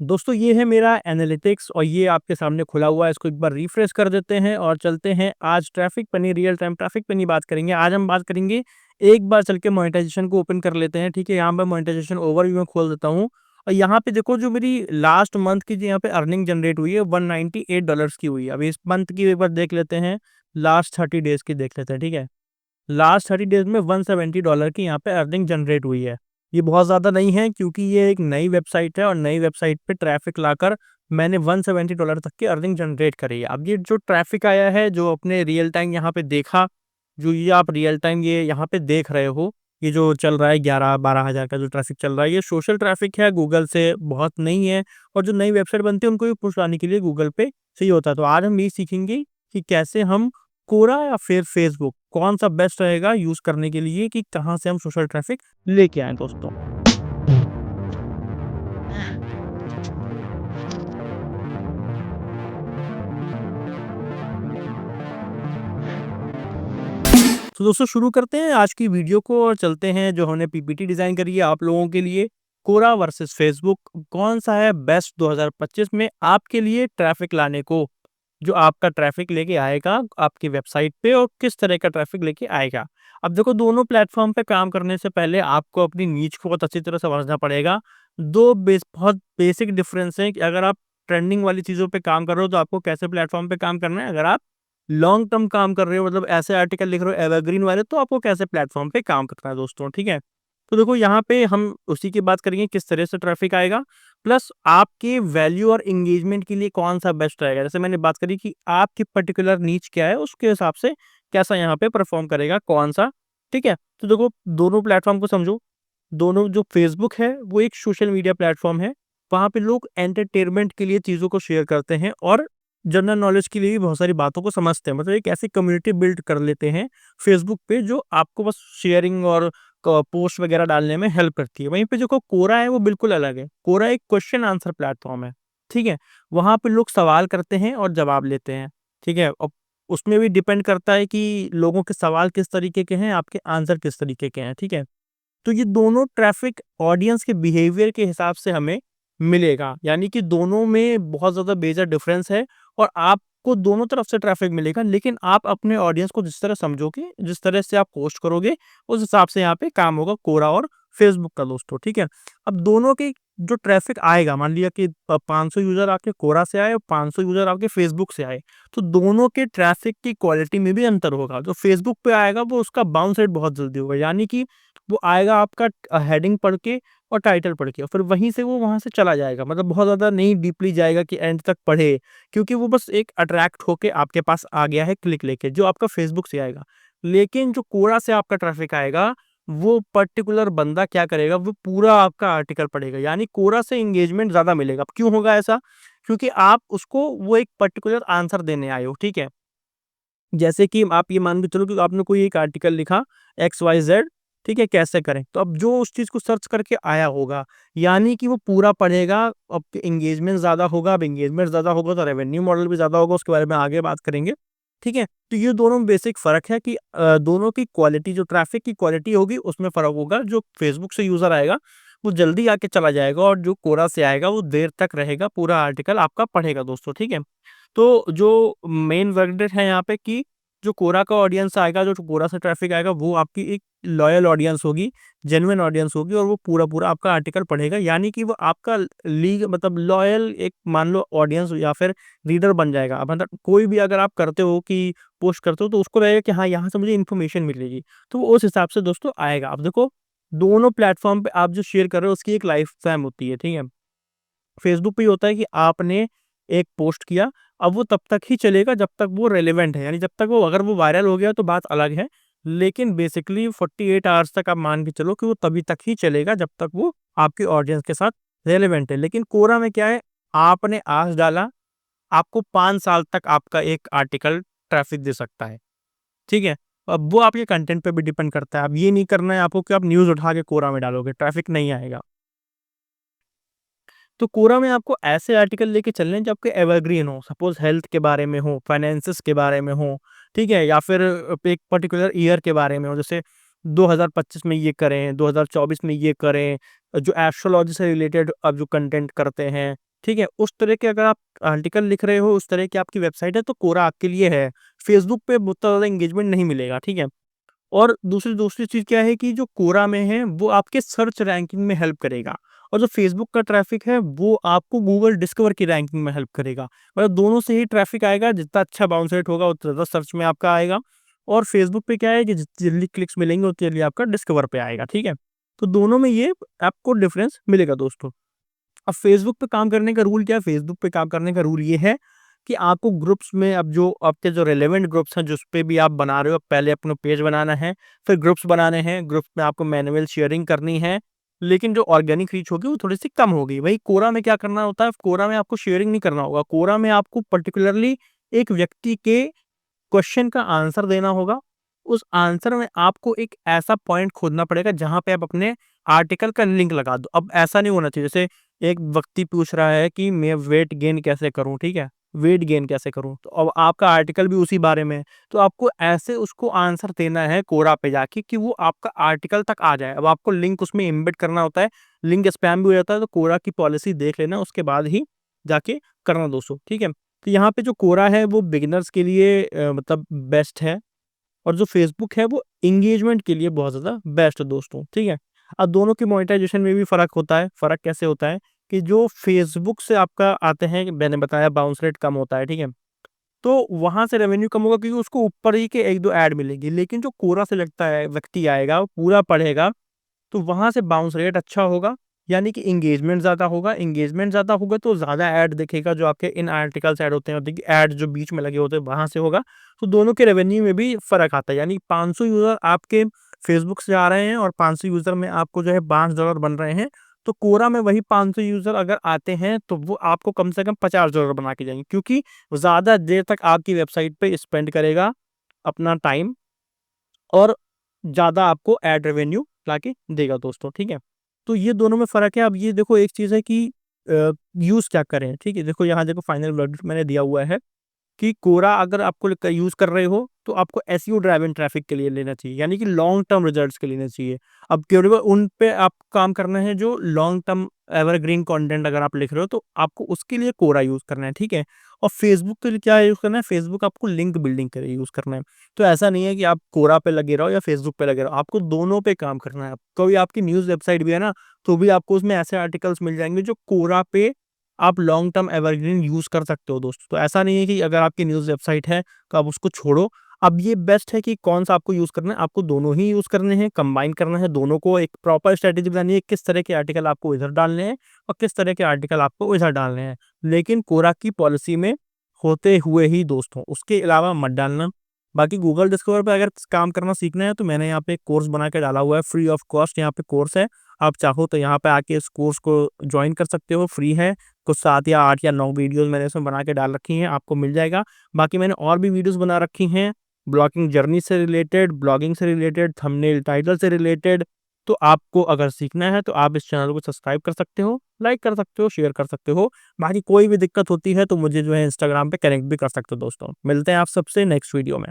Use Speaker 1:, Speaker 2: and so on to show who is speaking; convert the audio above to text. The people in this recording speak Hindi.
Speaker 1: दोस्तों ये है मेरा एनालिटिक्स और ये आपके सामने खुला हुआ है। इसको एक बार रिफ्रेश कर देते हैं और चलते हैं आज ट्रैफिक पे नहीं, रियल टाइम ट्रैफिक पे नहीं बात करेंगे। आज हम बात करेंगे, एक बार चल के मोनेटाइजेशन को ओपन कर लेते हैं। ठीक है, यहाँ पे मोनेटाइजेशन ओवरव्यू में खोल देता हूँ और यहाँ पे देखो जो मेरी लास्ट मंथ की जो यहाँ पे अर्निंग जनरेट हुई है $198 की हुई है। अभी इस मंथ की एक बार देख लेते हैं, लास्ट 30 डेज की देख लेते हैं। ठीक है, लास्ट 30 डेज में $170 की यहाँ पे अर्निंग जनरेट हुई है। ये बहुत ज़्यादा नहीं है क्योंकि ये एक नई वेबसाइट है और नई वेबसाइट पे ट्रैफ़िक लाकर मैंने $170 तक की अर्निंग जनरेट करी है। अब ये जो ट्रैफ़िक आया है, जो अपने रियल टाइम यहाँ पे देखा, जो ये आप रियल टाइम ये यहाँ पे देख रहे हो, ये जो चल रहा है 11-12 हज़ार का जो ट्रैफ़िक चल रहा है, ये सोशल ट्रैफ़िक है, गूगल से बहुत नहीं है और जो नई वेबसाइट बनती है उनको भी पुश लाने के लिए गूगल पे चाहिए होता है। तो आज हम ये सीखेंगे कि कैसे हम कोरा या फिर फेसबुक कौन-सा बेस्ट रहेगा यूज़ करने के लिए, कि कहाँ से हम सोशल ट्रैफ़िक लेके आएँ दोस्तों। तो दोस्तों शुरू करते हैं आज की वीडियो को और चलते हैं जो हमने पीपीटी डिज़ाइन करी है आप लोगों के लिए। कोरा वर्सेस फेसबुक कौन-सा है बेस्ट 2025 में आपके लिए ट्रैफ़िक लाने को, जो आपका ट्रैफ़िक लेके आएगा आपकी वेबसाइट पे और किस तरह का ट्रैफ़िक लेके आएगा। अब देखो, दोनों प्लेटफ़ॉर्म पे काम करने से पहले आपको अपनी नीच को बहुत अच्छी तरह समझना पड़ेगा। 2 बहुत बेसिक डिफ़रेंस हैं कि अगर आप ट्रेंडिंग वाली चीज़ों पे काम कर रहे हो तो आपको कैसे प्लेटफ़ॉर्म पे काम करना है। अगर आप लॉन्ग टर्म काम कर रहे हो, मतलब ऐसे आर्टिकल लिख रहे हो एवरग्रीन वाले, तो आपको कैसे प्लेटफ़ॉर्म पे काम करना है दोस्तों, ठीक है? तो देखो, यहाँ पे हम उसी की बात करेंगे किस तरह से ट्रैफ़िक आएगा, प्लस आपके वैल्यू और एंगेजमेंट के लिए कौन-सा बेस्ट रहेगा। जैसे मैंने बात करी कि आपकी पर्टिकुलर नीच क्या है, उसके हिसाब से कैसा यहाँ पे परफ़ॉर्म करेगा कौन-सा, ठीक है? तो देखो, दोनों प्लेटफ़ॉर्म को समझो। दोनों, जो फ़ेसबुक है वो एक सोशल मीडिया प्लेटफ़ॉर्म है। वहाँ पे लोग एंटरटेनमेंट के लिए चीज़ों को शेयर करते हैं और जनरल नॉलेज के लिए भी बहुत सारी बातों को समझते हैं। मतलब एक ऐसी कम्युनिटी बिल्ड कर लेते हैं फ़ेसबुक पे, जो आपको बस शेयरिंग और क पोस्ट वगैरह डालने में हेल्प करती है। वहीं पे जो कोरा है वो बिल्कुल अलग है। कोरा एक क्वेश्चन आंसर प्लेटफ़ॉर्म है, ठीक है? वहाँ पे लोग सवाल करते हैं और जवाब लेते हैं, ठीक है? अब उसमें भी डिपेंड करता है कि लोगों के सवाल किस तरीके के हैं, आपके आंसर किस तरीके के हैं, ठीक है? तो ये दोनों ट्रैफ़िक ऑडियंस के बिहेवियर के हिसाब से हमें मिलेगा। यानी कि दोनों में बहुत ज़्यादा मेजर डिफ़रेंस है और आपको दोनों तरफ से ट्रैफ़िक मिलेगा, लेकिन आप अपने ऑडियंस को जिस तरह समझोगे, जिस तरह से आप पोस्ट करोगे, उस हिसाब से यहाँ पे काम होगा कोरा और फ़ेसबुक का दोस्तों, ठीक है? अब दोनों के जो ट्रैफ़िक आएगा, मान लिया कि 500 यूज़र आपके कोरा से आए और 500 यूज़र आपके फ़ेसबुक से आए, तो दोनों के ट्रैफ़िक की क्वालिटी में भी अंतर होगा। जो फ़ेसबुक पे आएगा वो उसका बाउंस रेट बहुत जल्दी होगा, यानी कि वो आएगा आपका हेडिंग पढ़ के और टाइटल पढ़ के और फिर वहीं से वो वहाँ से चला जाएगा। मतलब बहुत ज़्यादा नहीं डीपली जाएगा कि एंड तक पढ़े, क्योंकि वो बस एक अट्रैक्ट होके आपके पास आ गया है क्लिक लेके, जो आपका फ़ेसबुक से आएगा। लेकिन जो कोरा से आपका ट्रैफ़िक आएगा, वो पर्टिकुलर बंदा क्या करेगा, वो पूरा आपका आर्टिकल पढ़ेगा। यानी कोरा से एंगेजमेंट ज़्यादा मिलेगा। अब क्यों होगा ऐसा? क्योंकि आप उसको वो एक पर्टिकुलर आंसर देने आए हो, ठीक है? जैसे कि आप ये मान के चलो कि आपने कोई एक आर्टिकल लिखा XYZ, ठीक है, कैसे करें? तो अब जो उस चीज़ को सर्च करके आया होगा, यानी कि वो पूरा पढ़ेगा, अब एंगेजमेंट ज़्यादा होगा, अब एंगेजमेंट ज़्यादा होगा तो रेवेन्यू मॉडल भी ज़्यादा होगा, उसके बारे में आगे बात करेंगे, ठीक है? तो ये दोनों में बेसिक फ़र्क है कि दोनों की क्वालिटी, जो ट्रैफ़िक की क्वालिटी होगी उसमें फ़र्क होगा। जो फेसबुक से यूज़र आएगा, वो जल्दी आके चला जाएगा और जो कोरा से आएगा वो देर तक रहेगा, पूरा आर्टिकल आपका पढ़ेगा दोस्तों, ठीक है? तो जो मेन वर्डिक्ट है यहाँ पे कि जो कोरा का ऑडियंस आएगा, जो कोरा से ट्रैफ़िक आएगा, वो आपकी एक लॉयल ऑडियंस होगी, जेन्युइन ऑडियंस होगी और वो पूरा-पूरा आपका आर्टिकल पढ़ेगा। यानी कि वो आपका लीग मतलब लॉयल एक मान लो ऑडियंस या फिर रीडर बन जाएगा। अब मतलब कोई भी अगर आप करते हो कि पोस्ट करते हो तो उसको लगेगा कि हाँ, यहाँ से मुझे इन्फॉर्मेशन मिलेगी। तो वो उस हिसाब से दोस्तों आएगा। अब देखो, दोनों प्लेटफ़ॉर्म पे आप जो शेयर कर रहे हो उसकी एक लाइफ टाइम होती है, ठीक है? फेसबुक पे ये होता है कि आपने एक पोस्ट किया, अब वो तब तक ही चलेगा जब तक वो रेलेवेंट है, यानी जब तक वो, अगर वो वायरल हो गया तो बात अलग है, लेकिन बेसिकली 48 आवर्स तक आप मान के चलो कि वो तभी तक ही चलेगा जब तक वो आपके ऑडियंस के साथ रेलेवेंट है। लेकिन कोरा में क्या है, आपने आज डाला, आपको 5 साल तक आपका एक आर्टिकल ट्रैफ़िक दे सकता है, ठीक है? अब वो आपके कंटेंट पे भी डिपेंड करता है। अब ये नहीं करना है आपको कि आप न्यूज़ उठा के कोरा में डालोगे, ट्रैफ़िक नहीं आएगा। तो कोरा में आपको ऐसे आर्टिकल लेके चलने हैं जो आपके एवरग्रीन हो, सपोज़ हेल्थ के बारे में हो, फाइनेंसेस के बारे में हो, ठीक है? या फिर एक पर्टिकुलर ईयर के बारे में हो, जैसे 2025 में ये करें, 2024 में ये करें, जो एस्ट्रोलॉजी से रिलेटेड अब जो कंटेंट करते हैं, ठीक है? उस तरह के अगर आप आर्टिकल लिख रहे हो, उस तरह की आपकी वेबसाइट है, तो कोरा आपके लिए है। फेसबुक पे उतना ज़्यादा एंगेजमेंट नहीं मिलेगा, ठीक है? और दूसरी दूसरी चीज़ क्या है कि जो कोरा में है, वो आपके सर्च रैंकिंग में हेल्प करेगा, और जो फेसबुक का ट्रैफ़िक है, वो आपको गूगल डिस्कवर की रैंकिंग में हेल्प करेगा। मतलब दोनों से ही ट्रैफ़िक आएगा, जितना अच्छा बाउंस रेट होगा, उतना ज़्यादा सर्च में आपका आएगा, और फेसबुक पे क्या है कि जितनी जल्दी क्लिक्स मिलेंगे, उतनी जल्दी आपका डिस्कवर पे आएगा, ठीक है? तो दोनों में ये आपको डिफ़रेंस मिलेगा दोस्तों। अब फेसबुक पे काम करने का रूल क्या है? फेसबुक पे काम करने का रूल ये है कि आपको ग्रुप्स में, अब जो आपके जो रेलेवेंट ग्रुप्स हैं, जिस पे भी आप बना रहे हो, पहले अपना पेज बनाना है, फिर ग्रुप्स बनाने हैं, ग्रुप्स में आपको मैनुअल शेयरिंग करनी है, लेकिन जो ऑर्गेनिक रीच होगी वो थोड़ी-सी कम होगी। वही कोरा में क्या करना होता है? कोरा में आपको शेयरिंग नहीं करना होगा, कोरा में आपको पर्टिकुलरली एक व्यक्ति के क्वेश्चन का आंसर देना होगा। उस आंसर में आपको एक ऐसा पॉइंट खोजना पड़ेगा जहाँ पे आप अपने आर्टिकल का लिंक लगा दो। अब ऐसा नहीं होना चाहिए, जैसे एक व्यक्ति पूछ रहा है कि मैं वेट गेन कैसे करूँ, ठीक है? वेट गेन कैसे करूँ? तो अब आपका आर्टिकल भी उसी बारे में है, तो आपको ऐसे उसको आंसर देना है कोरा पे जाके कि वो आपका आर्टिकल तक आ जाए। अब आपको लिंक उसमें एम्बेड करना होता है, लिंक स्पैम भी हो जाता है, तो कोरा की पॉलिसी देख लेना, उसके बाद ही जाके करना दोस्तों, ठीक है? तो यहाँ पे जो कोरा है वो बिगिनर्स के लिए मतलब बेस्ट है, और जो फेसबुक है वो एंगेजमेंट के लिए बहुत ज़्यादा बेस्ट है दोस्तों, ठीक है? अब दोनों की मोनेटाइजेशन में भी फ़र्क होता है। फ़र्क कैसे होता है कि जो फेसबुक से आपका आते हैं, मैंने बताया बाउंस रेट कम होता है, ठीक है? तो वहाँ से रेवेन्यू कम होगा क्योंकि उसको ऊपर ही के 1-2 ऐड मिलेंगी, लेकिन जो कोरा से लगता है, व्यक्ति आएगा, वो पूरा पढ़ेगा, तो वहाँ से बाउंस रेट अच्छा होगा, यानी कि एंगेजमेंट ज़्यादा होगा। एंगेजमेंट ज़्यादा होगा तो ज़्यादा ऐड दिखेगा, जो आपके इन आर्टिकल्स ऐड होते हैं, देखिए ऐड जो बीच में लगे होते हैं, वहाँ से होगा। तो दोनों के रेवेन्यू में भी फ़र्क आता है, यानी 500 यूज़र आपके फेसबुक से आ रहे हैं और 500 यूज़र में आपको जो है $5 बन रहे हैं। तो कोरा में वही 500 यूज़र अगर आते हैं, तो वो आपको कम से कम $50 बना के जाएँगे, क्योंकि वो ज़्यादा देर तक आपकी वेबसाइट पे स्पेंड करेगा अपना टाइम, और ज़्यादा आपको एड रेवेन्यू लाके देगा दोस्तों, ठीक है? तो ये दोनों में फ़र्क है। अब ये देखो, एक चीज़ है कि यूज़ क्या करें, ठीक है? देखो यहाँ देखो, फाइनल वर्डिक्ट मैंने दिया हुआ है कि कोरा अगर आपको यूज़ कर रहे हो, तो आपको एसईओ ड्राइवन ट्रैफिक के लिए लेना चाहिए, यानी कि लॉन्ग टर्म रिजल्ट्स के लेना चाहिए। अब केवल उन पे आप काम करना है जो लॉन्ग टर्म एवरग्रीन कंटेंट अगर आप लिख रहे हो, तो आपको उसके लिए कोरा यूज़ करना है, ठीक है? और फेसबुक के लिए क्या यूज़ करना है? फेसबुक आपको लिंक बिल्डिंग के लिए यूज़ करना है। तो ऐसा नहीं है कि आप कोरा पे लगे रहो या फेसबुक पे लगे रहो, आपको दोनों पे काम करना है। कोई आपकी न्यूज़ वेबसाइट भी है ना, तो भी आपको उसमें ऐसे आर्टिकल्स मिल जाएँगे जो कोरा पे आप लॉन्ग टर्म एवरग्रीन यूज़ कर सकते हो दोस्तों। तो ऐसा नहीं है कि अगर आपकी न्यूज़ वेबसाइट है, तो आप उसको छोड़ो। अब ये बेस्ट है कि कौन-सा आपको यूज़ करना है, आपको दोनों ही यूज़ करने हैं, कंबाइन करना है दोनों को, एक प्रॉपर स्ट्रैटेजी बनानी है, किस तरह के आर्टिकल आपको इधर डालने हैं और किस तरह के आर्टिकल आपको इधर डालने हैं। लेकिन कोरा की पॉलिसी में होते हुए ही दोस्तों, उसके अलावा मत डालना। बाकी गूगल डिस्कवर पे अगर काम करना सीखना है, तो मैंने यहाँ पे एक कोर्स बना के डाला हुआ है, फ्री ऑफ कॉस्ट यहाँ पे कोर्स है। आप चाहो तो यहाँ पे आके इस कोर्स को जॉइन कर सकते हो, फ्री है। कुछ 7 या 8 या 9 वीडियोज़ मैंने इसमें बना के डाल रखी हैं, आपको मिल जाएगा। बाकी मैंने और भी वीडियोज़ बना रखी हैं, ब्लॉगिंग जर्नी से रिलेटेड, ब्लॉगिंग से रिलेटेड, थंबनेल टाइटल से रिलेटेड। तो आपको अगर सीखना है, तो आप इस चैनल को सब्सक्राइब कर सकते हो, लाइक कर सकते हो, शेयर कर सकते हो। बाकी कोई भी दिक्कत होती है, तो मुझे जो है इंस्टाग्राम पे कनेक्ट भी कर सकते हो दोस्तों। मिलते हैं आप सबसे नेक्स्ट वीडियो में।